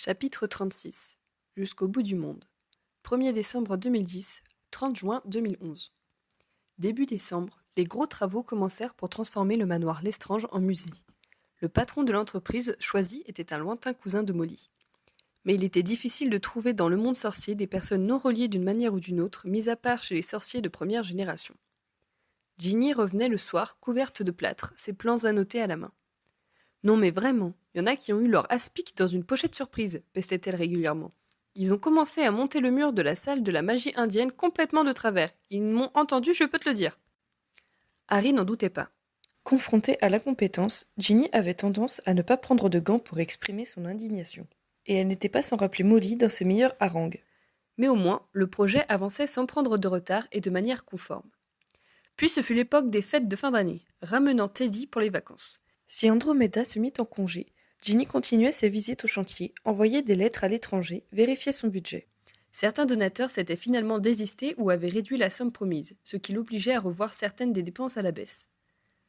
Chapitre 36. Jusqu'au bout du monde. 1er décembre 2010, 30 juin 2011. Début décembre, les gros travaux commencèrent pour transformer le manoir Lestrange en musée. Le patron de l'entreprise choisi était un lointain cousin de Molly. Mais il était difficile de trouver dans le monde sorcier des personnes non reliées d'une manière ou d'une autre, mis à part chez les sorciers de première génération. Ginny revenait le soir, couverte de plâtre, ses plans annotés à la main. Non mais vraiment, il y en a qui ont eu leur aspic dans une pochette surprise, pestait-elle régulièrement. Ils ont commencé à monter le mur de la salle de la magie indienne complètement de travers. Ils m'ont entendu, je peux te le dire. Harry n'en doutait pas. Confrontée à l'incompétence, Ginny avait tendance à ne pas prendre de gants pour exprimer son indignation. Et elle n'était pas sans rappeler Molly dans ses meilleures harangues. Mais au moins, le projet avançait sans prendre de retard et de manière conforme. Puis ce fut l'époque des fêtes de fin d'année, ramenant Teddy pour les vacances. Si Andromeda se mit en congé, Ginny continuait ses visites au chantier, envoyait des lettres à l'étranger, vérifiait son budget. Certains donateurs s'étaient finalement désistés ou avaient réduit la somme promise, ce qui l'obligeait à revoir certaines des dépenses à la baisse.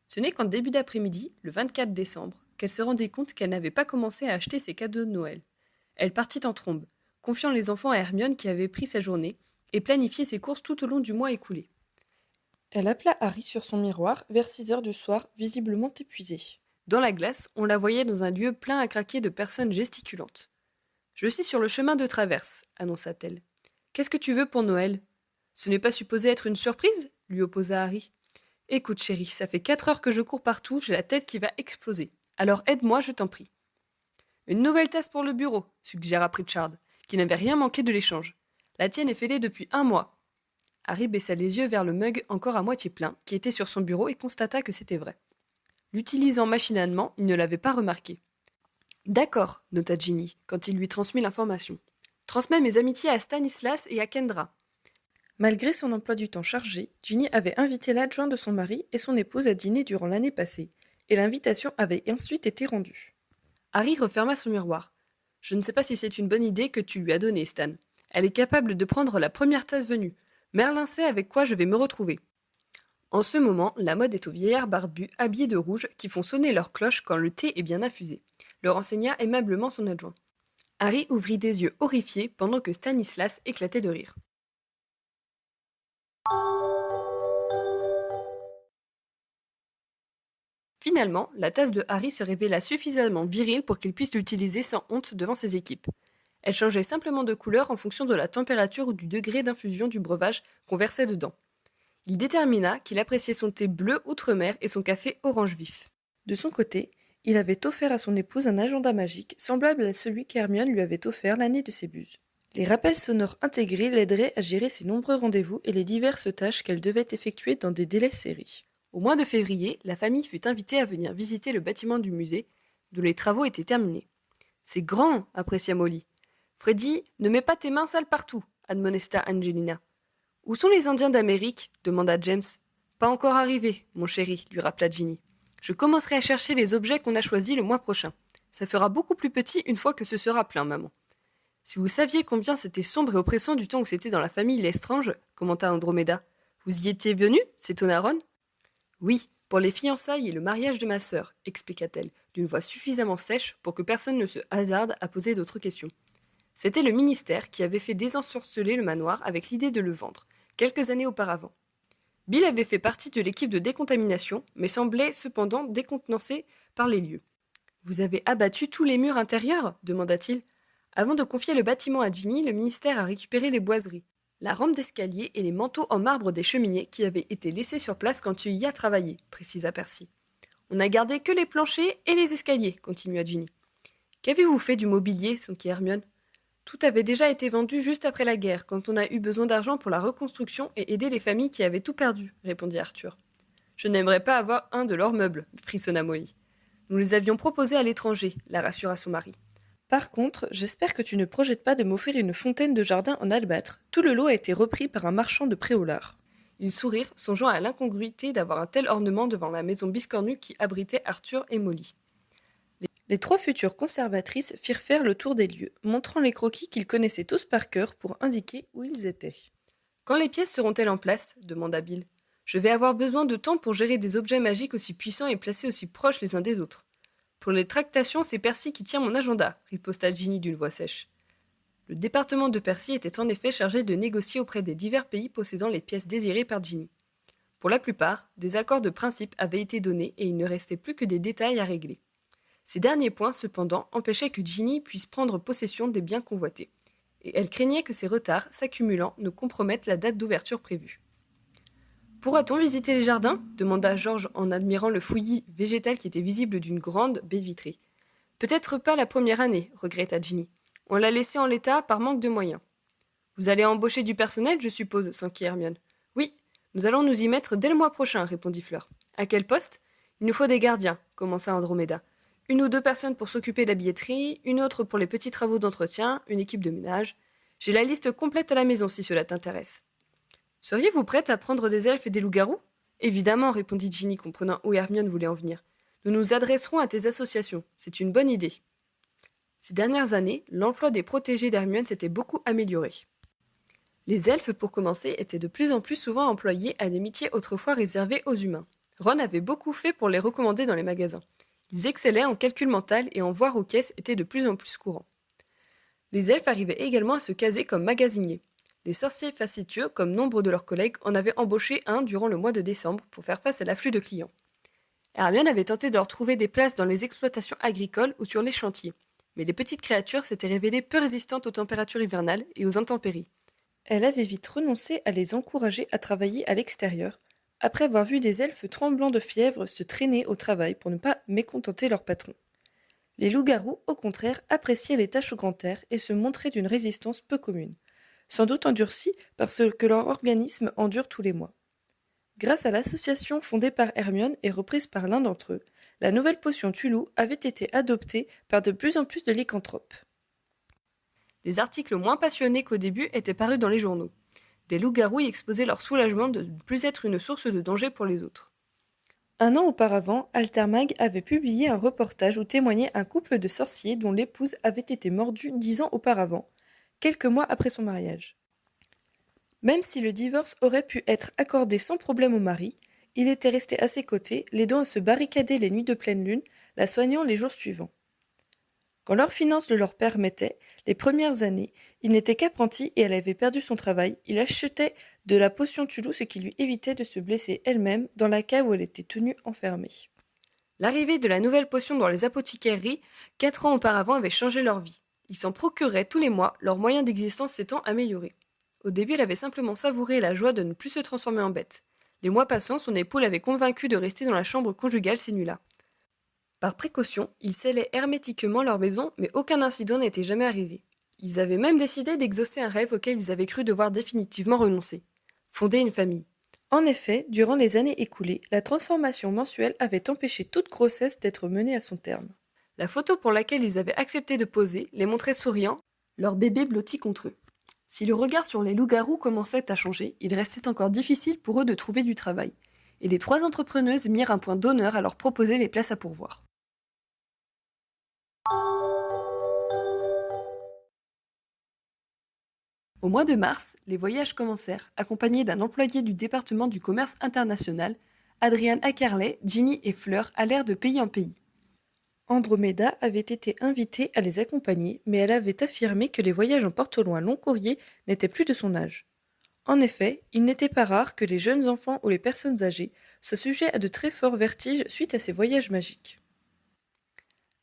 Ce n'est qu'en début d'après-midi, le 24 décembre, qu'elle se rendit compte qu'elle n'avait pas commencé à acheter ses cadeaux de Noël. Elle partit en trombe, confiant les enfants à Hermione qui avait pris sa journée, et planifié ses courses tout au long du mois écoulé. Elle appela Harry sur son miroir vers 6 heures du soir, visiblement épuisée. Dans la glace, on la voyait dans un lieu plein à craquer de personnes gesticulantes. « Je suis sur le chemin de traverse, annonça-t-elle. Qu'est-ce que tu veux pour Noël ? Ce n'est pas supposé être une surprise ? Lui opposa Harry. Écoute, chérie, ça fait 4 heures que je cours partout, j'ai la tête qui va exploser. Alors aide-moi, je t'en prie. Une nouvelle tasse pour le bureau, suggéra Pritchard, qui n'avait rien manqué de l'échange. La tienne est fêlée depuis 1 mois. Harry baissa les yeux vers le mug encore à moitié plein, qui était sur son bureau et constata que c'était vrai. L'utilisant machinalement, il ne l'avait pas remarqué. D'accord, nota Ginny, quand il lui transmit l'information. Transmets mes amitiés à Stanislas et à Kendra. Malgré son emploi du temps chargé, Ginny avait invité l'adjoint de son mari et son épouse à dîner durant l'année passée, et l'invitation avait ensuite été rendue. Harry referma son miroir. Je ne sais pas si c'est une bonne idée que tu lui as donnée, Stan. Elle est capable de prendre la première tasse venue. Merlin sait avec quoi je vais me retrouver. En ce moment, la mode est aux vieillards barbus habillés de rouge qui font sonner leurs cloches quand le thé est bien infusé, leur enseigna aimablement son adjoint. Harry ouvrit des yeux horrifiés pendant que Stanislas éclatait de rire. Finalement, la tasse de Harry se révéla suffisamment virile pour qu'il puisse l'utiliser sans honte devant ses équipes. Elle changeait simplement de couleur en fonction de la température ou du degré d'infusion du breuvage qu'on versait dedans. Il détermina qu'il appréciait son thé bleu outre-mer et son café orange vif. De son côté, il avait offert à son épouse un agenda magique semblable à celui qu'Hermione lui avait offert l'année de ses buses. Les rappels sonores intégrés l'aideraient à gérer ses nombreux rendez-vous et les diverses tâches qu'elle devait effectuer dans des délais serrés. Au mois de février, la famille fut invitée à venir visiter le bâtiment du musée, dont les travaux étaient terminés. « C'est grand !» apprécia Molly. « Freddy, ne mets pas tes mains sales partout !» admonesta Angelina. « Où sont les Indiens d'Amérique » demanda James. « Pas encore arrivés, mon chéri, lui rappela Ginny. Je commencerai à chercher les objets qu'on a choisis le mois prochain. Ça fera beaucoup plus petit une fois que ce sera plein, maman. » Si vous saviez combien c'était sombre et oppressant du temps où c'était dans la famille Lestrange, commenta Andromeda. Vous y étiez venu s'étonna Ron. Oui, pour les fiançailles et le mariage de ma sœur, expliqua-t-elle, d'une voix suffisamment sèche pour que personne ne se hasarde à poser d'autres questions. C'était le ministère qui avait fait désensorceler le manoir avec l'idée de le vendre, quelques années auparavant. Bill avait fait partie de l'équipe de décontamination, mais semblait cependant décontenancé par les lieux. « Vous avez abattu tous les murs intérieurs » demanda-t-il. Avant de confier le bâtiment à Ginny, le ministère a récupéré les boiseries, la rampe d'escalier et les manteaux en marbre des cheminées qui avaient été laissés sur place quand tu y as travaillé, précisa Percy. On n'a gardé que les planchers et les escaliers, continua Ginny. Qu'avez-vous fait du mobilier, s'enquit Hermione. Tout avait déjà été vendu juste après la guerre, quand on a eu besoin d'argent pour la reconstruction et aider les familles qui avaient tout perdu, répondit Arthur. Je n'aimerais pas avoir un de leurs meubles, frissonna Molly. Nous les avions proposés à l'étranger, la rassura son mari. Par contre, j'espère que tu ne projettes pas de m'offrir une fontaine de jardin en albâtre. Tout le lot a été repris par un marchand de préolard. Ils sourirent, songeant à l'incongruité d'avoir un tel ornement devant la maison biscornue qui abritait Arthur et Molly. Les 3 futures conservatrices firent faire le tour des lieux, montrant les croquis qu'ils connaissaient tous par cœur pour indiquer où ils étaient. « Quand les pièces seront-elles en place ?» demanda Bill. « Je vais avoir besoin de temps pour gérer des objets magiques aussi puissants et placés aussi proches les uns des autres. » Pour les tractations, c'est Percy qui tient mon agenda, riposta Ginny d'une voix sèche. Le département de Percy était en effet chargé de négocier auprès des divers pays possédant les pièces désirées par Ginny. Pour la plupart, des accords de principe avaient été donnés et il ne restait plus que des détails à régler. Ces derniers points, cependant, empêchaient que Ginny puisse prendre possession des biens convoités, et elle craignait que ces retards, s'accumulant, ne compromettent la date d'ouverture prévue. « Pourra-t-on visiter les jardins » demanda George en admirant le fouillis végétal qui était visible d'une grande baie vitrée. « Peut-être pas la première année, regretta Ginny. On l'a laissé en l'état par manque de moyens. Vous allez embaucher du personnel, je suppose, s'enquit Hermione. Oui, nous allons nous y mettre dès le mois prochain, répondit Fleur. À quel poste ? Il nous faut des gardiens, commença Andromeda. 1 ou 2 personnes pour s'occuper de la billetterie, une autre pour les petits travaux d'entretien, une équipe de ménage. J'ai la liste complète à la maison si cela t'intéresse. Seriez-vous prête à prendre des elfes et des loups-garous ? Évidemment, répondit Ginny, comprenant où Hermione voulait en venir. Nous nous adresserons à tes associations, c'est une bonne idée. Ces dernières années, l'emploi des protégés d'Hermione s'était beaucoup amélioré. Les elfes, pour commencer, étaient de plus en plus souvent employés à des métiers autrefois réservés aux humains. Ron avait beaucoup fait pour les recommander dans les magasins. Ils excellaient en calcul mental et en voir aux caisses était de plus en plus courant. Les elfes arrivaient également à se caser comme magasiniers. Les sorciers facétieux, comme nombre de leurs collègues, en avaient embauché un durant le mois de décembre pour faire face à l'afflux de clients. Hermione avait tenté de leur trouver des places dans les exploitations agricoles ou sur les chantiers, mais les petites créatures s'étaient révélées peu résistantes aux températures hivernales et aux intempéries. Elle avait vite renoncé à les encourager à travailler à l'extérieur, après avoir vu des elfes tremblants de fièvre se traîner au travail pour ne pas mécontenter leur patron. Les loups-garous, au contraire, appréciaient les tâches au grand air et se montraient d'une résistance peu commune, sans doute endurcie parce que leur organisme endure tous les mois. Grâce à l'association fondée par Hermione et reprise par l'un d'entre eux, la nouvelle potion Tulou avait été adoptée par de plus en plus de lycanthropes. Des articles moins passionnés qu'au début étaient parus dans les journaux. Des loups-garous y exposaient leur soulagement de ne plus être une source de danger pour les autres. 1 an auparavant, Altermag avait publié un reportage où témoignait un couple de sorciers dont l'épouse avait été mordue 10 ans auparavant, quelques mois après son mariage. Même si le divorce aurait pu être accordé sans problème au mari, il était resté à ses côtés, l'aidant à se barricader les nuits de pleine lune, la soignant les jours suivants. Quand leurs finances le leur permettaient, les premières années, il n'était qu'apprenti et elle avait perdu son travail, il achetait de la potion Tulou, ce qui lui évitait de se blesser elle-même dans la cave où elle était tenue enfermée. L'arrivée de la nouvelle potion dans les apothicaireries 4 ans auparavant avait changé leur vie. Ils s'en procuraient tous les mois, leurs moyens d'existence s'étant améliorés. Au début, elle avait simplement savouré la joie de ne plus se transformer en bête. Les mois passant, son époux l'avait convaincue de rester dans la chambre conjugale ces nuits-là. Par précaution, ils scellaient hermétiquement leur maison, mais aucun incident n'était jamais arrivé. Ils avaient même décidé d'exaucer un rêve auquel ils avaient cru devoir définitivement renoncer. Fonder une famille. En effet, durant les années écoulées, la transformation mensuelle avait empêché toute grossesse d'être menée à son terme. La photo pour laquelle ils avaient accepté de poser les montrait souriants, leur bébé blotti contre eux. Si le regard sur les loups-garous commençait à changer, il restait encore difficile pour eux de trouver du travail, et les 3 entrepreneuses mirent un point d'honneur à leur proposer les places à pourvoir. Au mois de mars, les voyages commencèrent, accompagnés d'un employé du département du commerce international. Adrian Ackerley, Ginny et Fleur allèrent de pays en pays. Andromeda avait été invitée à les accompagner, mais elle avait affirmé que les voyages en porte-loin long courrier n'étaient plus de son âge. En effet, il n'était pas rare que les jeunes enfants ou les personnes âgées soient sujets à de très forts vertiges suite à ces voyages magiques.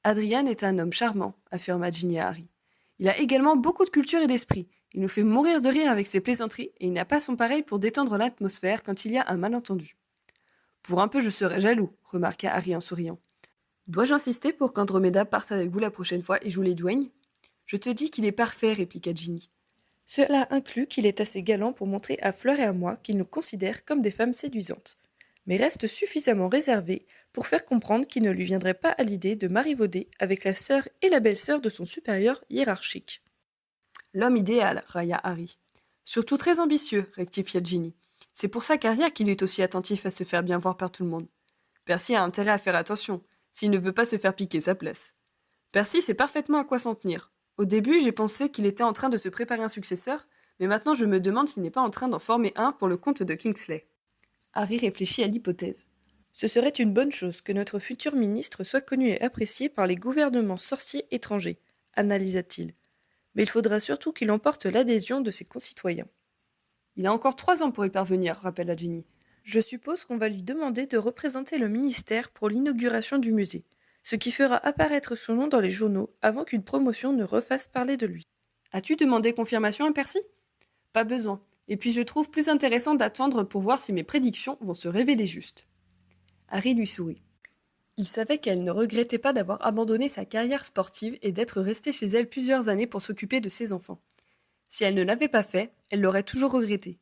Adrian est un homme charmant, affirma Ginny à Harry. Il a également beaucoup de culture et d'esprit. Il nous fait mourir de rire avec ses plaisanteries et il n'a pas son pareil pour détendre l'atmosphère quand il y a un malentendu. Pour un peu, je serais jaloux, remarqua Harry en souriant. Dois-je insister pour qu'Andromeda parte avec vous la prochaine fois et joue les douanes ? Je te dis qu'il est parfait, répliqua Ginny. Cela inclut qu'il est assez galant pour montrer à Fleur et à moi qu'il nous considère comme des femmes séduisantes, mais reste suffisamment réservé pour faire comprendre qu'il ne lui viendrait pas à l'idée de marivauder avec la sœur et la belle-sœur de son supérieur hiérarchique. L'homme idéal, railla Harry. Surtout très ambitieux, rectifia Ginny. C'est pour sa carrière qu'il est aussi attentif à se faire bien voir par tout le monde. Percy a intérêt à faire attention, s'il ne veut pas se faire piquer sa place. Percy sait parfaitement à quoi s'en tenir. Au début, j'ai pensé qu'il était en train de se préparer un successeur, mais maintenant je me demande s'il n'est pas en train d'en former un pour le compte de Kingsley. Harry réfléchit à l'hypothèse. Ce serait une bonne chose que notre futur ministre soit connu et apprécié par les gouvernements sorciers étrangers, analysa-t-il. Mais il faudra surtout qu'il emporte l'adhésion de ses concitoyens. Il a encore 3 ans pour y parvenir, rappela Ginny. Je suppose qu'on va lui demander de représenter le ministère pour l'inauguration du musée, ce qui fera apparaître son nom dans les journaux avant qu'une promotion ne refasse parler de lui. As-tu demandé confirmation à Percy ? Pas besoin. Et puis je trouve plus intéressant d'attendre pour voir si mes prédictions vont se révéler justes. Harry lui sourit. Il savait qu'elle ne regrettait pas d'avoir abandonné sa carrière sportive et d'être restée chez elle plusieurs années pour s'occuper de ses enfants. Si elle ne l'avait pas fait, elle l'aurait toujours regretté.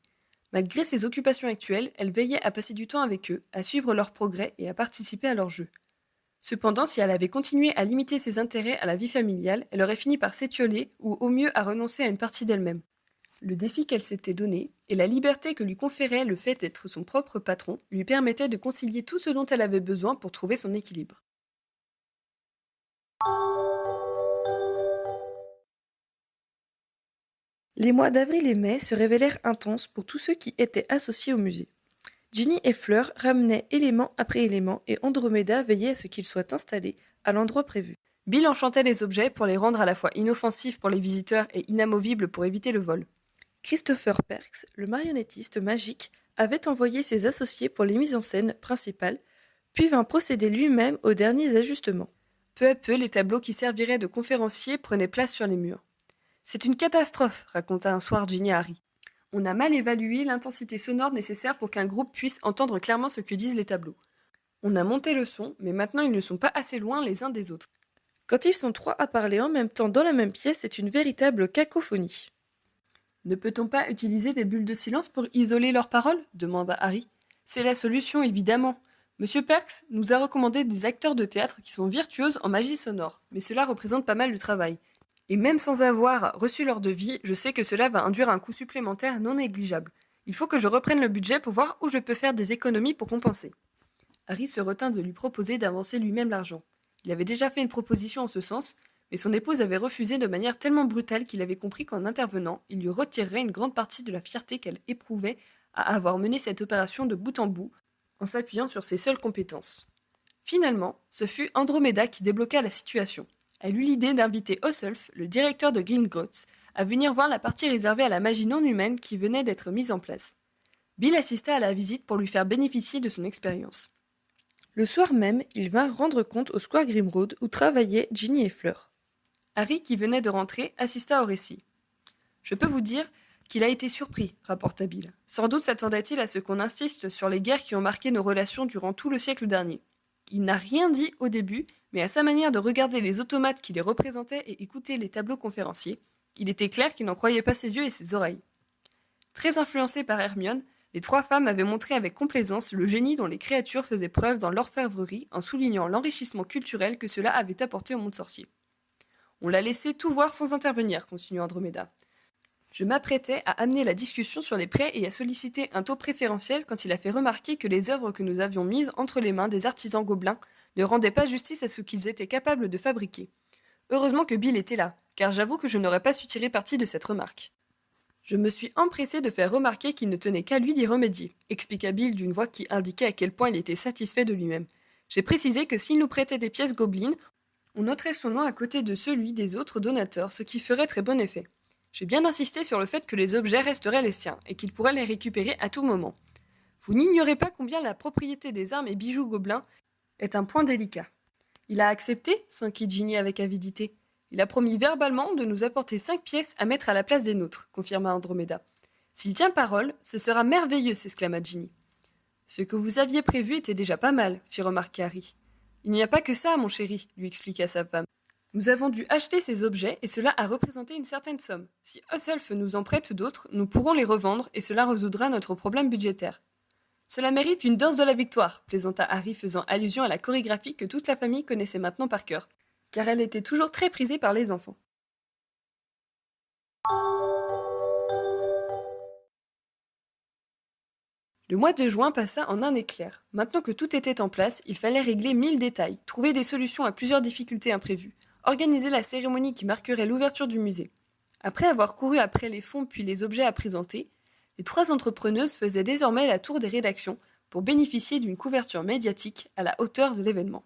Malgré ses occupations actuelles, elle veillait à passer du temps avec eux, à suivre leurs progrès et à participer à leurs jeux. Cependant, si elle avait continué à limiter ses intérêts à la vie familiale, elle aurait fini par s'étioler ou au mieux à renoncer à une partie d'elle-même. Le défi qu'elle s'était donné et la liberté que lui conférait le fait d'être son propre patron lui permettaient de concilier tout ce dont elle avait besoin pour trouver son équilibre. Les mois d'avril et mai se révélèrent intenses pour tous ceux qui étaient associés au musée. Ginny et Fleur ramenaient élément après élément et Andromeda veillait à ce qu'ils soient installés à l'endroit prévu. Bill enchantait les objets pour les rendre à la fois inoffensifs pour les visiteurs et inamovibles pour éviter le vol. Christopher Perks, le marionnettiste magique, avait envoyé ses associés pour les mises en scène principales, puis vint procéder lui-même aux derniers ajustements. Peu à peu, les tableaux qui serviraient de conférenciers prenaient place sur les murs. « C'est une catastrophe », raconta un soir Ginny à Harry. « On a mal évalué l'intensité sonore nécessaire pour qu'un groupe puisse entendre clairement ce que disent les tableaux. On a monté le son, mais maintenant ils ne sont pas assez loin les uns des autres. Quand ils sont 3 à parler en même temps dans la même pièce, c'est une véritable cacophonie. » Ne peut-on pas utiliser des bulles de silence pour isoler leurs paroles ? Demanda Harry. C'est la solution, évidemment. Monsieur Perks nous a recommandé des acteurs de théâtre qui sont virtuoses en magie sonore, mais cela représente pas mal de travail. Et même sans avoir reçu leur devis, je sais que cela va induire un coût supplémentaire non négligeable. Il faut que je reprenne le budget pour voir où je peux faire des économies pour compenser. Harry se retint de lui proposer d'avancer lui-même l'argent. Il avait déjà fait une proposition en ce sens, mais son épouse avait refusé de manière tellement brutale qu'il avait compris qu'en intervenant, il lui retirerait une grande partie de la fierté qu'elle éprouvait à avoir mené cette opération de bout en bout, en s'appuyant sur ses seules compétences. Finalement, ce fut Andromeda qui débloqua la situation. Elle eut l'idée d'inviter Osself, le directeur de Gringotts, à venir voir la partie réservée à la magie non humaine qui venait d'être mise en place. Bill assista à la visite pour lui faire bénéficier de son expérience. Le soir même, ils vinrent rendre compte au Square Grimroad où travaillaient Ginny et Fleur. Harry, qui venait de rentrer, assista au récit. « Je peux vous dire qu'il a été surpris, rapporta Bill. Sans doute s'attendait-il à ce qu'on insiste sur les guerres qui ont marqué nos relations durant tout le siècle dernier. Il n'a rien dit au début, mais à sa manière de regarder les automates qui les représentaient et écouter les tableaux conférenciers, il était clair qu'il n'en croyait pas ses yeux et ses oreilles. » Très influencés par Hermione, les 3 femmes avaient montré avec complaisance le génie dont les créatures faisaient preuve dans l'orfèvrerie en soulignant l'enrichissement culturel que cela avait apporté au monde sorcier. On l'a laissé tout voir sans intervenir, continua Andromeda. Je m'apprêtais à amener la discussion sur les prêts et à solliciter un taux préférentiel quand il a fait remarquer que les œuvres que nous avions mises entre les mains des artisans gobelins ne rendaient pas justice à ce qu'ils étaient capables de fabriquer. Heureusement que Bill était là, car j'avoue que je n'aurais pas su tirer parti de cette remarque. Je me suis empressé de faire remarquer qu'il ne tenait qu'à lui d'y remédier, expliqua Bill d'une voix qui indiquait à quel point il était satisfait de lui-même. J'ai précisé que s'il nous prêtait des pièces gobelines, on noterait son nom à côté de celui des autres donateurs, ce qui ferait très bon effet. J'ai bien insisté sur le fait que les objets resteraient les siens et qu'il pourrait les récupérer à tout moment. Vous n'ignorez pas combien la propriété des armes et bijoux gobelins est un point délicat. Il a accepté, s'enquit Ginny avec avidité. Il a promis verbalement de nous apporter 5 pièces à mettre à la place des nôtres, confirma Andromeda. S'il tient parole, ce sera merveilleux, s'exclama Ginny. Ce que vous aviez prévu était déjà pas mal, fit remarquer Harry. Il n'y a pas que ça, mon chéri, lui expliqua sa femme. Nous avons dû acheter ces objets et cela a représenté une certaine somme. Si Osself nous en prête d'autres, nous pourrons les revendre et cela résoudra notre problème budgétaire. Cela mérite une danse de la victoire, plaisanta Harry faisant allusion à la chorégraphie que toute la famille connaissait maintenant par cœur, car elle était toujours très prisée par les enfants. Le mois de juin passa en un éclair. Maintenant que tout était en place, il fallait régler 1000 détails, trouver des solutions à plusieurs difficultés imprévues, organiser la cérémonie qui marquerait l'ouverture du musée. Après avoir couru après les fonds puis les objets à présenter, les 3 entrepreneuses faisaient désormais la tour des rédactions pour bénéficier d'une couverture médiatique à la hauteur de l'événement.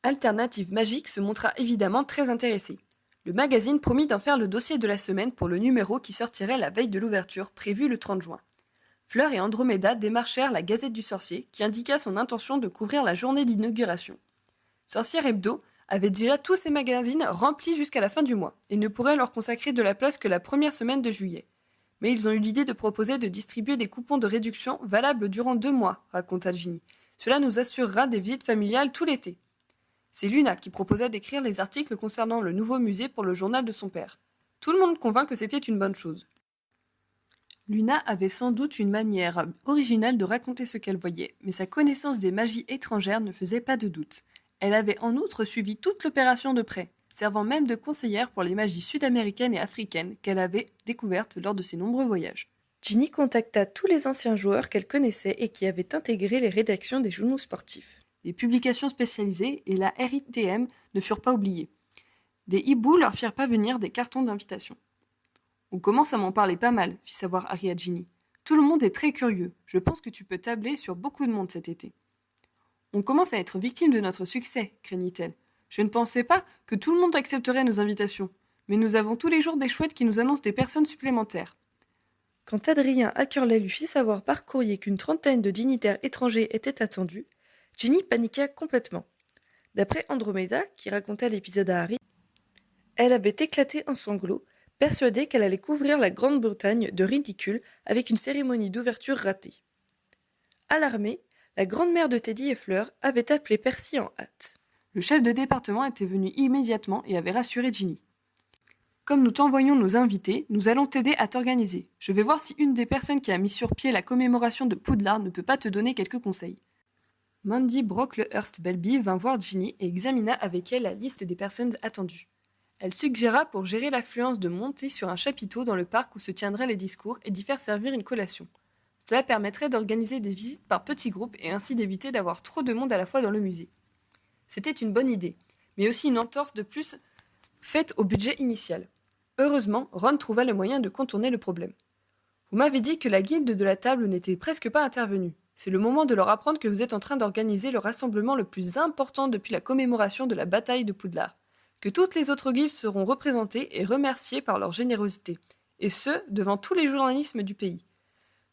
Alternative Magique se montra évidemment très intéressé. Le magazine promit d'en faire le dossier de la semaine pour le numéro qui sortirait la veille de l'ouverture, prévu le 30 juin. Fleur et Andromeda démarchèrent la Gazette du Sorcier, qui indiqua son intention de couvrir la journée d'inauguration. Sorcière Hebdo avait déjà tous ses magazines remplis jusqu'à la fin du mois, et ne pourrait leur consacrer de la place que la première semaine de juillet. Mais ils ont eu l'idée de proposer de distribuer des coupons de réduction valables durant 2 mois, raconta Ginny. Cela nous assurera des visites familiales tout l'été. C'est Luna qui proposa d'écrire les articles concernant le nouveau musée pour le journal de son père. Tout le monde convint que c'était une bonne chose. Luna avait sans doute une manière originale de raconter ce qu'elle voyait, mais sa connaissance des magies étrangères ne faisait pas de doute. Elle avait en outre suivi toute l'opération de près, servant même de conseillère pour les magies sud-américaines et africaines qu'elle avait découvertes lors de ses nombreux voyages. Ginny contacta tous les anciens joueurs qu'elle connaissait et qui avaient intégré les rédactions des journaux sportifs. Les publications spécialisées et la RITM ne furent pas oubliées. Des hiboux leur firent parvenir des cartons d'invitation. « On commence à m'en parler pas mal », fit savoir Harry à Ginny. « Tout le monde est très curieux. Je pense que tu peux tabler sur beaucoup de monde cet été. » « On commence à être victime de notre succès, craignit-elle. Je ne pensais pas que tout le monde accepterait nos invitations, mais nous avons tous les jours des chouettes qui nous annoncent des personnes supplémentaires. » Quand Adrien Ackerley lui fit savoir par courrier qu'une 30aine de dignitaires étrangers étaient attendus, Ginny paniqua complètement. D'après Andromeda, qui raconta l'épisode à Harry, elle avait éclaté en sanglots, persuadée qu'elle allait couvrir la Grande-Bretagne de ridicule avec une cérémonie d'ouverture ratée. Alarmée, la grand-mère de Teddy et Fleur avait appelé Percy en hâte. Le chef de département était venu immédiatement et avait rassuré Ginny. « Comme nous t'envoyons nos invités, nous allons t'aider à t'organiser. Je vais voir si une des personnes qui a mis sur pied la commémoration de Poudlard ne peut pas te donner quelques conseils. » Mandy Brocklehurst-Belby vint voir Ginny et examina avec elle la liste des personnes attendues. Elle suggéra pour gérer l'affluence de monter sur un chapiteau dans le parc où se tiendraient les discours et d'y faire servir une collation. Cela permettrait d'organiser des visites par petits groupes et ainsi d'éviter d'avoir trop de monde à la fois dans le musée. C'était une bonne idée, mais aussi une entorse de plus faite au budget initial. Heureusement, Ron trouva le moyen de contourner le problème. « Vous m'avez dit que la guilde de la table n'était presque pas intervenue. C'est le moment de leur apprendre que vous êtes en train d'organiser le rassemblement le plus important depuis la commémoration de la bataille de Poudlard. Que toutes les autres guildes seront représentées et remerciées par leur générosité, et ce, devant tous les journalistes du pays.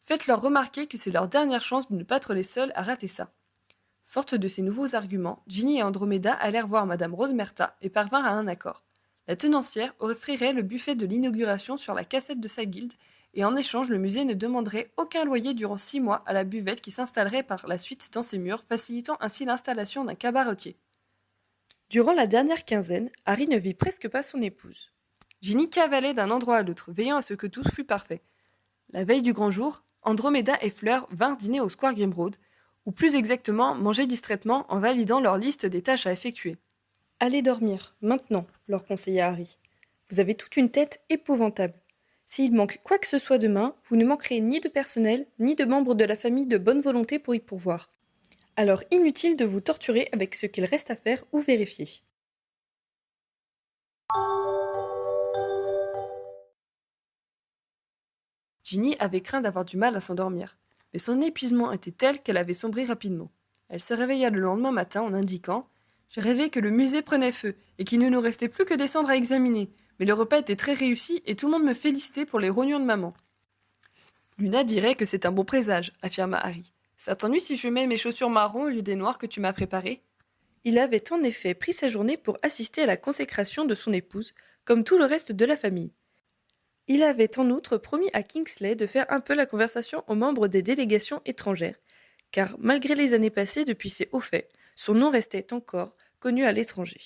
Faites-leur remarquer que c'est leur dernière chance de ne pas être les seuls à rater ça. » Forte de ces nouveaux arguments, Ginny et Andromeda allèrent voir Madame Rosemerta et parvinrent à un accord. La tenancière offrirait le buffet de l'inauguration sur la cassette de sa guilde, et en échange, le musée ne demanderait aucun loyer durant 6 mois à la buvette qui s'installerait par la suite dans ses murs, facilitant ainsi l'installation d'un cabaretier. Durant la dernière quinzaine, Harry ne vit presque pas son épouse. Ginny cavalait d'un endroit à l'autre, veillant à ce que tout fût parfait. La veille du grand jour, Andromeda et Fleur vinrent dîner au Square Grimroad, ou plus exactement manger distraitement en validant leur liste des tâches à effectuer. « Allez dormir, maintenant, » leur conseilla Harry. « Vous avez toute une tête épouvantable. S'il manque quoi que ce soit demain, vous ne manquerez ni de personnel, ni de membres de la famille de bonne volonté pour y pourvoir. Alors inutile de vous torturer avec ce qu'il reste à faire ou vérifier. » Ginny avait craint d'avoir du mal à s'endormir, mais son épuisement était tel qu'elle avait sombré rapidement. Elle se réveilla le lendemain matin en indiquant « J'ai rêvé que le musée prenait feu et qu'il ne nous restait plus que des cendres à examiner, mais le repas était très réussi et tout le monde me félicitait pour les rognons de maman. » « Luna dirait que c'est un bon présage, » affirma Harry. « Ça t'ennuie si je mets mes chaussures marron au lieu des noires que tu m'as préparées ?» Il avait en effet pris sa journée pour assister à la consécration de son épouse, comme tout le reste de la famille. Il avait en outre promis à Kingsley de faire un peu la conversation aux membres des délégations étrangères, car malgré les années passées depuis ses hauts faits, son nom restait encore connu à l'étranger.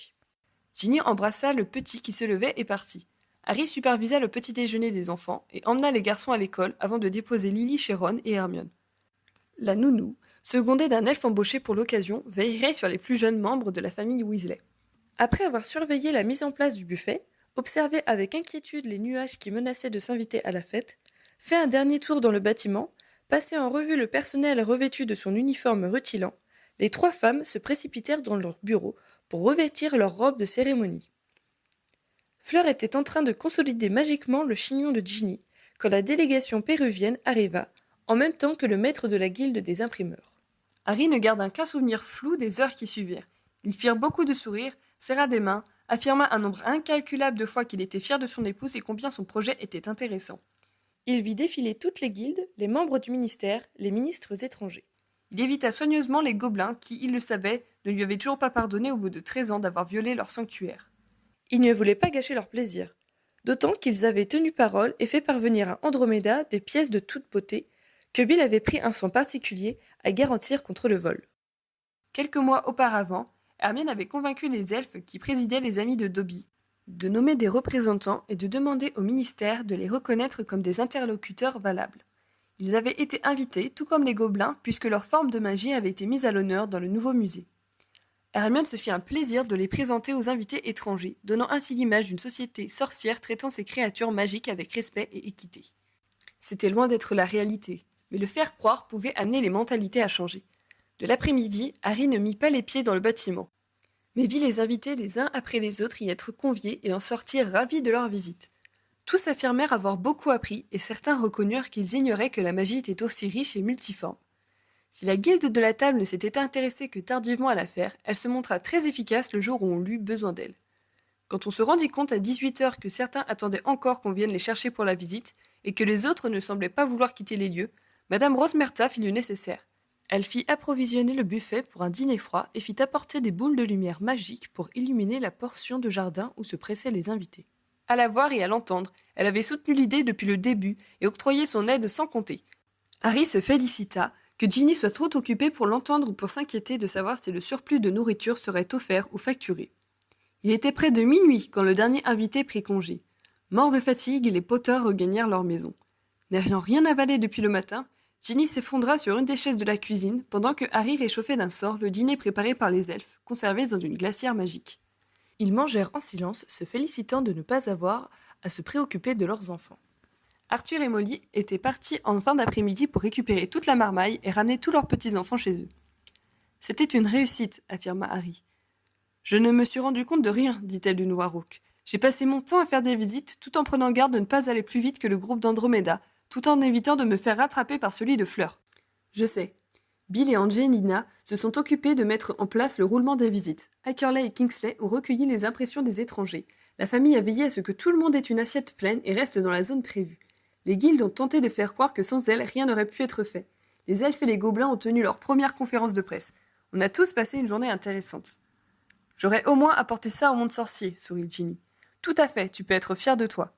Ginny embrassa le petit qui se levait et partit. Harry supervisa le petit déjeuner des enfants et emmena les garçons à l'école avant de déposer Lily chez Ron et Hermione. La nounou, secondée d'un elfe embauché pour l'occasion, veillerait sur les plus jeunes membres de la famille Weasley. Après avoir surveillé la mise en place du buffet, observé avec inquiétude les nuages qui menaçaient de s'inviter à la fête, fait un dernier tour dans le bâtiment, passé en revue le personnel revêtu de son uniforme rutilant, les 3 femmes se précipitèrent dans leur bureau pour revêtir leurs robes de cérémonie. Fleur était en train de consolider magiquement le chignon de Ginny quand la délégation péruvienne arriva, en même temps que le maître de la guilde des imprimeurs. Harry ne garda qu'un souvenir flou des heures qui suivirent. Ils firent beaucoup de sourires, serra des mains, affirma un nombre incalculable de fois qu'il était fier de son épouse et combien son projet était intéressant. Il vit défiler toutes les guildes, les membres du ministère, les ministres étrangers. Il évita soigneusement les gobelins qui, il le savait, ne lui avaient toujours pas pardonné au bout de 13 ans d'avoir violé leur sanctuaire. Il ne voulait pas gâcher leur plaisir, d'autant qu'ils avaient tenu parole et fait parvenir à Andromeda des pièces de toute beauté que Bill avait pris un soin particulier à garantir contre le vol. Quelques mois auparavant, Hermione avait convaincu les elfes qui présidaient les Amis de Dobby de nommer des représentants et de demander au ministère de les reconnaître comme des interlocuteurs valables. Ils avaient été invités, tout comme les gobelins, puisque leur forme de magie avait été mise à l'honneur dans le nouveau musée. Hermione se fit un plaisir de les présenter aux invités étrangers, donnant ainsi l'image d'une société sorcière traitant ses créatures magiques avec respect et équité. C'était loin d'être la réalité, mais le faire croire pouvait amener les mentalités à changer. De l'après-midi, Harry ne mit pas les pieds dans le bâtiment, mais vit les invités les uns après les autres y être conviés et en sortir ravis de leur visite. Tous affirmèrent avoir beaucoup appris et certains reconnurent qu'ils ignoraient que la magie était aussi riche et multiforme. Si la guilde de la table ne s'était intéressée que tardivement à l'affaire, elle se montra très efficace le jour où on eut besoin d'elle. Quand on se rendit compte à 18 heures que certains attendaient encore qu'on vienne les chercher pour la visite et que les autres ne semblaient pas vouloir quitter les lieux, Madame Rosmerta fit le nécessaire. Elle fit approvisionner le buffet pour un dîner froid et fit apporter des boules de lumière magiques pour illuminer la portion de jardin où se pressaient les invités. À la voir et à l'entendre, elle avait soutenu l'idée depuis le début et octroyé son aide sans compter. Harry se félicita que Ginny soit trop occupée pour l'entendre ou pour s'inquiéter de savoir si le surplus de nourriture serait offert ou facturé. Il était près de minuit quand le dernier invité prit congé. Morts de fatigue, les Potter regagnèrent leur maison. N'ayant rien avalé depuis le matin, Ginny s'effondra sur une des chaises de la cuisine pendant que Harry réchauffait d'un sort le dîner préparé par les elfes, conservé dans une glacière magique. Ils mangèrent en silence, se félicitant de ne pas avoir à se préoccuper de leurs enfants. Arthur et Molly étaient partis en fin d'après-midi pour récupérer toute la marmaille et ramener tous leurs petits-enfants chez eux. « C'était une réussite, » affirma Harry. « Je ne me suis rendu compte de rien, » dit-elle d'une voix rauque. « J'ai passé mon temps à faire des visites tout en prenant garde de ne pas aller plus vite que le groupe d'Andromeda, tout en évitant de me faire rattraper par celui de Fleur. Je sais. » Bill et Angelina se sont occupés de mettre en place le roulement des visites. Ackerley et Kingsley ont recueilli les impressions des étrangers. La famille a veillé à ce que tout le monde ait une assiette pleine et reste dans la zone prévue. Les guildes ont tenté de faire croire que sans elles, rien n'aurait pu être fait. Les elfes et les gobelins ont tenu leur première conférence de presse. On a tous passé une journée intéressante. J'aurais au moins apporté ça au monde sorcier, sourit Ginny. Tout à fait, tu peux être fière de toi.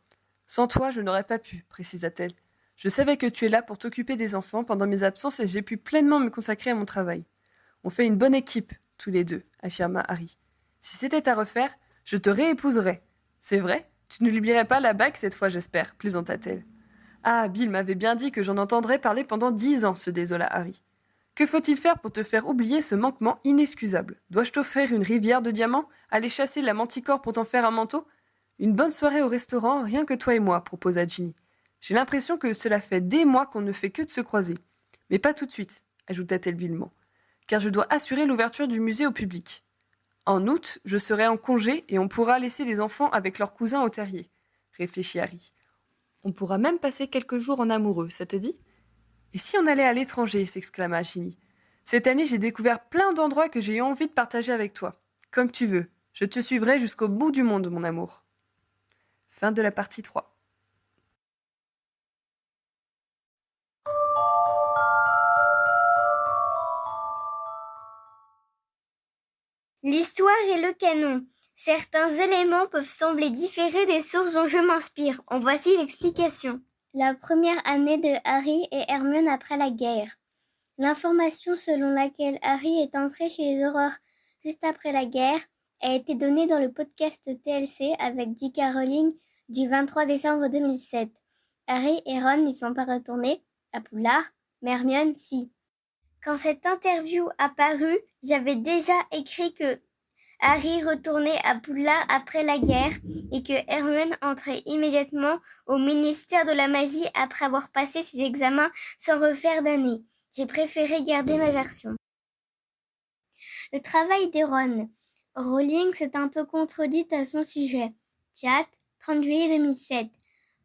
Sans toi, je n'aurais pas pu, précisa-t-elle. Je savais que tu es là pour t'occuper des enfants pendant mes absences et j'ai pu pleinement me consacrer à mon travail. On fait une bonne équipe, tous les deux, affirma Harry. Si c'était à refaire, je te réépouserais. C'est vrai? Tu ne l'oublierais pas la bague cette fois, j'espère, plaisanta-t-elle. Ah, Bill m'avait bien dit que j'en entendrais parler pendant 10 ans, se désola Harry. Que faut-il faire pour te faire oublier ce manquement inexcusable? Dois-je t'offrir une rivière de diamants? Aller chasser la manticore pour t'en faire un manteau? Une bonne soirée au restaurant, rien que toi et moi, proposa Ginny. J'ai l'impression que cela fait des mois qu'on ne fait que de se croiser. Mais pas tout de suite, ajouta-t-elle vilement, car je dois assurer l'ouverture du musée au public. En août, je serai en congé et on pourra laisser les enfants avec leurs cousins au terrier, réfléchit Harry. On pourra même passer quelques jours en amoureux, ça te dit? Et si on allait à l'étranger, s'exclama Ginny. Cette année, j'ai découvert plein d'endroits que j'ai eu envie de partager avec toi. Comme tu veux, je te suivrai jusqu'au bout du monde, mon amour. Fin de la partie 3. L'histoire et le canon. Certains éléments peuvent sembler différer des sources dont je m'inspire. En voici l'explication. La première année de Harry et Hermione après la guerre. L'information selon laquelle Harry est entré chez les Aurores juste après la guerre a été donnée dans le podcast TLC avec J.K. Rowling du 23 décembre 2007. Harry et Ron n'y sont pas retournés à Poudlard, mais Hermione si. Quand cette interview apparut, j'avais déjà écrit que Harry retournait à Poudlard après la guerre et que Hermione entrait immédiatement au ministère de la magie après avoir passé ses examens sans refaire d'année. J'ai préféré garder ma version. Le travail de Ron. Rowling s'est un peu contredite à son sujet. Chat, 30 juillet 2007.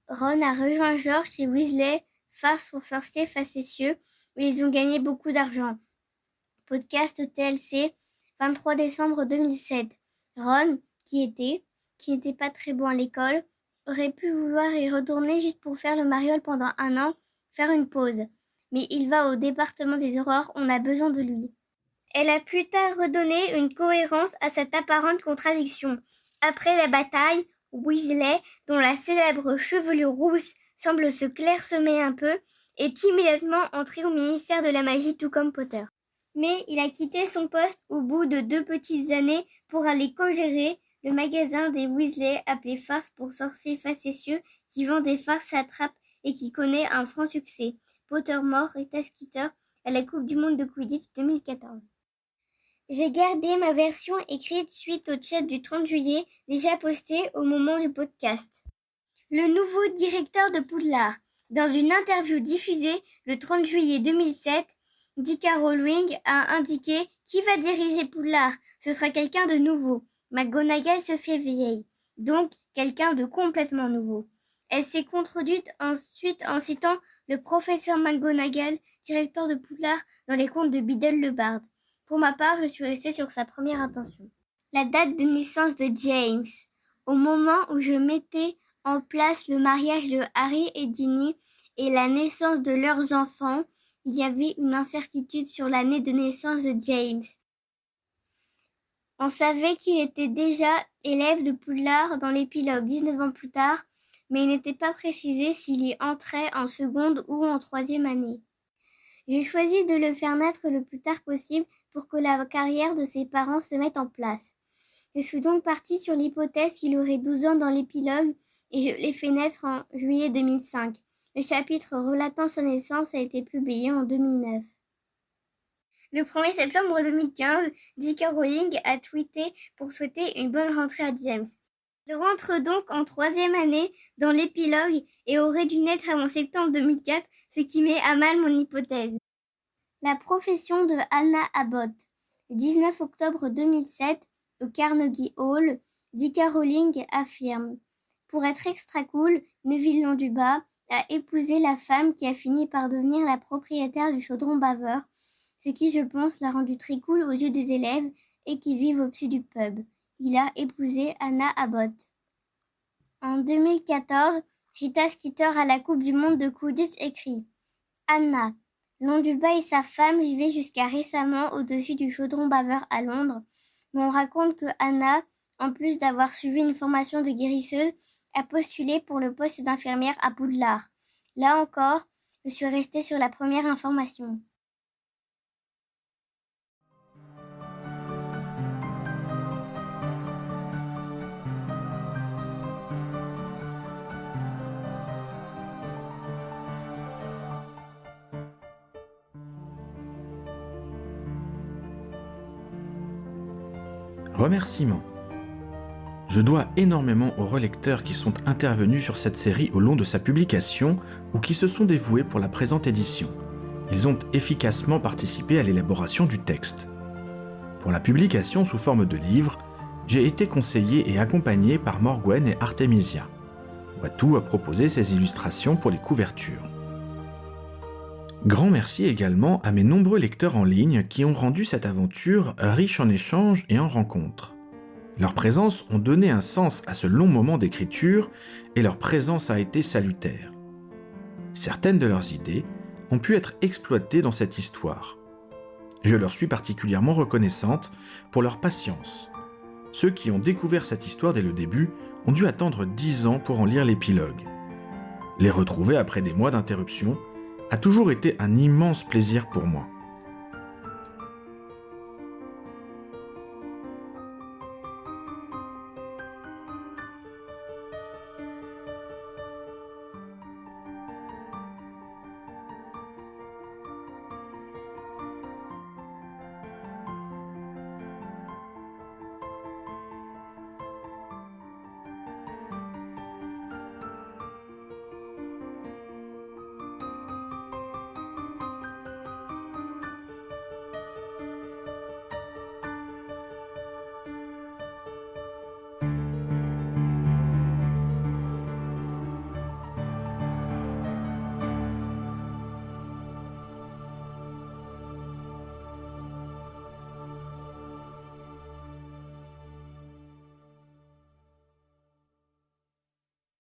Ron a rejoint George et Weasley farce pour sorciers facétieux où ils ont gagné beaucoup d'argent. Podcast TLC, 23 décembre 2007. Ron, qui n'était pas très bon à l'école, aurait pu vouloir y retourner juste pour faire le mariole pendant 1 an, faire une pause. Mais il va au département des horreurs, on a besoin de lui. Elle a plus tard redonné une cohérence à cette apparente contradiction. Après la bataille, Weasley, dont la célèbre chevelure rousse semble se clairsemer un peu, est immédiatement entré au ministère de la magie tout comme Potter. Mais il a quitté son poste au bout de 2 petites années pour aller co-gérer le magasin des Weasley appelé Farce pour sorciers facétieux qui vend des farces à trappe et qui connaît un franc succès. Pottermore Rita Skeeter à la Coupe du Monde de Quidditch 2014. J'ai gardé ma version écrite suite au chat du 30 juillet déjà posté au moment du podcast. Le nouveau directeur de Poudlard. Dans une interview diffusée le 30 juillet 2007, J.K. Rowling a indiqué qui va diriger Poudlard. Ce sera quelqu'un de nouveau. McGonagall se fait vieille, donc quelqu'un de complètement nouveau. Elle s'est contredite ensuite en citant le professeur McGonagall, directeur de Poudlard, dans les contes de Biddle le Barde. Pour ma part, je suis restée sur sa première intention. La date de naissance de James. Au moment où je mettais en place le mariage de Harry et Ginny et la naissance de leurs enfants, il y avait une incertitude sur l'année de naissance de James. On savait qu'il était déjà élève de Poudlard dans l'épilogue 19 ans plus tard, mais il n'était pas précisé s'il y entrait en seconde ou en 3e année. J'ai choisi de le faire naître le plus tard possible pour que la carrière de ses parents se mette en place. Je suis donc partie sur l'hypothèse qu'il aurait 12 ans dans l'épilogue et je l'ai fait naître en juillet 2005. Le chapitre relatant sa naissance a été publié en 2009. Le 1er septembre 2015, J.K. Rowling a tweeté pour souhaiter une bonne rentrée à James. Il rentre donc en 3e année dans l'épilogue et aurait dû naître avant septembre 2004, ce qui met à mal mon hypothèse. La profession de Anna Abbott. Le 19 octobre 2007, au Carnegie Hall, J.K. Rowling affirme « Pour être extra cool, Neville Londubat a épousé la femme qui a fini par devenir la propriétaire du chaudron baveur, ce qui, je pense, l'a rendu très cool aux yeux des élèves et qu'ils vivent au-dessus du pub. Il a épousé Anna Abbott. » En 2014, Rita Skeeter à la Coupe du Monde de Quidditch écrit « Anna, Londubat et sa femme vivaient jusqu'à récemment au-dessus du chaudron baveur à Londres, mais on raconte que Anna, en plus d'avoir suivi une formation de guérisseuse, a postulé pour le poste d'infirmière à Poudlard. Là encore, je suis restée sur la première information. » Remerciements. Je dois énormément aux relecteurs qui sont intervenus sur cette série au long de sa publication ou qui se sont dévoués pour la présente édition. Ils ont efficacement participé à l'élaboration du texte. Pour la publication sous forme de livre, j'ai été conseillé et accompagné par Morgwen et Artemisia. Watou a proposé ses illustrations pour les couvertures. Grand merci également à mes nombreux lecteurs en ligne qui ont rendu cette aventure riche en échanges et en rencontres. Leurs présences ont donné un sens à ce long moment d'écriture et leur présence a été salutaire. Certaines de leurs idées ont pu être exploitées dans cette histoire. Je leur suis particulièrement reconnaissante pour leur patience. Ceux qui ont découvert cette histoire dès le début ont dû attendre 10 ans pour en lire l'épilogue. Les retrouver après des mois d'interruption a toujours été un immense plaisir pour moi.